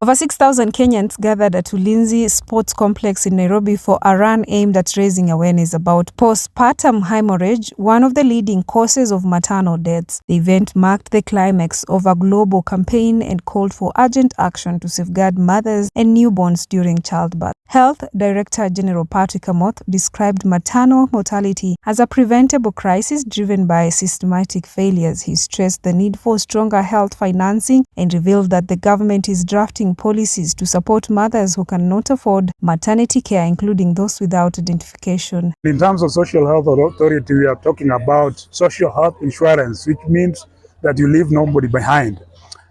Over 6,000 Kenyans gathered at 𝐂𝐚𝐬𝐭𝐥𝐞𝐢𝑠𝐡 Sports Complex in Nairobi for a run aimed at raising awareness about postpartum hemorrhage, one of the leading causes of maternal deaths. The event marked the climax of a global campaign and called for urgent action to safeguard mothers and newborns during childbirth. Health Director General Patrick Amoth described maternal mortality as a preventable crisis driven by systematic failures. He stressed the need for stronger health financing and revealed that the government is drafting policies to support mothers who cannot afford maternity care, including those without identification. In terms of social health authority, we are talking about social health insurance, which means that you leave nobody behind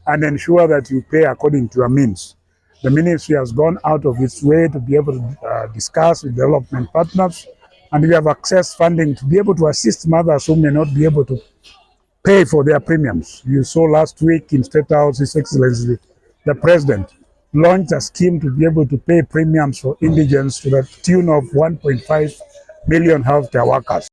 and ensure that you pay according to your means. The ministry has gone out of its way to be able to discuss with development partners, and we have accessed funding to be able to assist mothers who may not be able to pay for their premiums. You saw last week in State House, His Excellency, the President launched a scheme to be able to pay premiums for indigents to the tune of 1.5 million healthcare workers.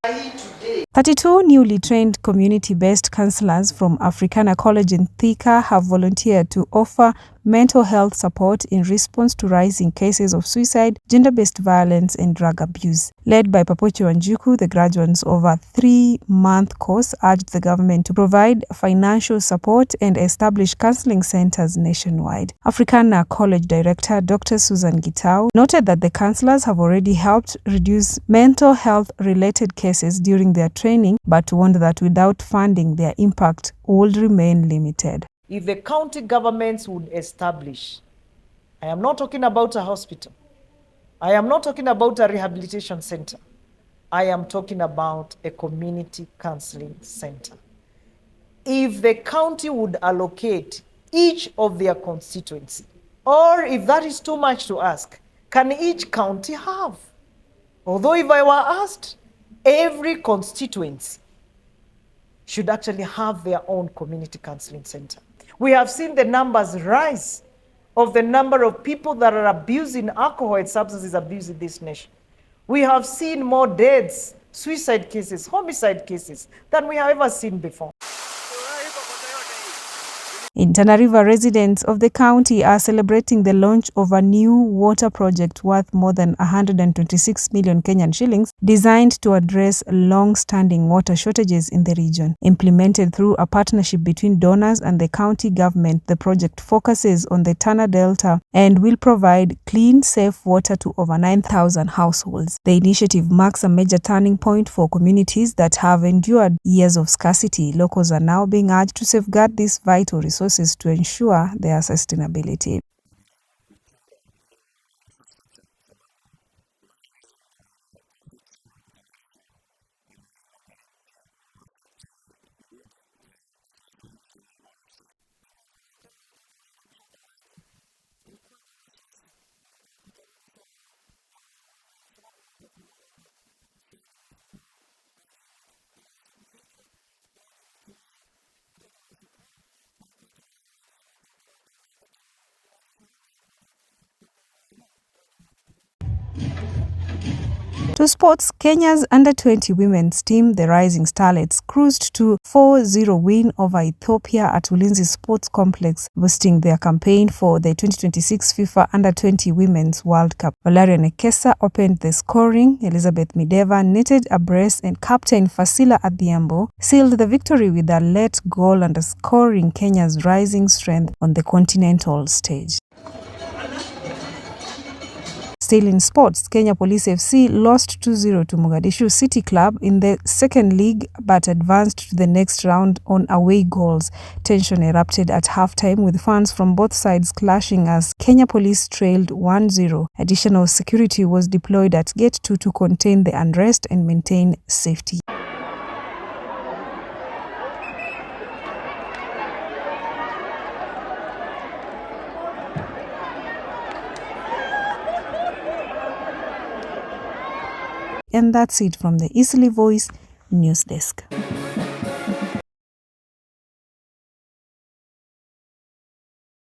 32 newly trained community-based counsellors from Africana College in Thika have volunteered to offer mental health support in response to rising cases of suicide, gender-based violence, and drug abuse. Led by �𝐺𝐻𝐻𝐻𝐻, the graduates of a 3-month course urged the government to provide financial support and establish counselling centres nationwide. Africana College Director Dr. Susan Gitau noted that the counsellors have already helped reduce mental health-related cases during their training, but warned that without funding, their impact would remain limited. If the county governments would establish, I am not talking about a hospital, I am not talking about a rehabilitation center, I am talking about a community counseling center. If the county would allocate each of their constituency, or if that is too much to ask, can each county have? Although if I were asked, every constituency should actually have their own community counseling center. We have seen the numbers rise of the number of people that are abusing alcohol and substances abuse in this nation. We have seen more deaths, suicide cases, homicide cases than we have ever seen before. In Tana River, residents of the county are celebrating the launch of a new water project worth more than 126 million Kenyan shillings, designed to address long-standing water shortages in the region. Implemented through a partnership between donors and the county government, the project focuses on the Tana Delta and will provide clean, safe water to over 9,000 households. The initiative marks a major turning point for communities that have endured years of scarcity. Locals are now being urged to safeguard this vital resource to ensure their sustainability. To sports, Kenya's under-20 women's team, the Rising Starlets, cruised to 4-0 win over Ethiopia at 𝐂𝐚𝐬𝐭𝐥𝐞𝐢𝑠𝐡 Sports Complex, boosting their campaign for the 2026 FIFA Under-20 Women's World Cup. Valeria Nekesa opened the scoring, Elizabeth Mideva netted a brace, and captain Fasila Adhiambo sealed the victory with a late goal, underscoring Kenya's rising strength on the continental stage. Still in sports, Kenya Police FC lost 2-0 to Mogadishu City Club in the second leg but advanced to the next round on away goals. Tension erupted at halftime with fans from both sides clashing as Kenya Police trailed 1-0. Additional security was deployed at Gate 2 to contain the unrest and maintain safety. And that's it from the Easily Voice News Desk.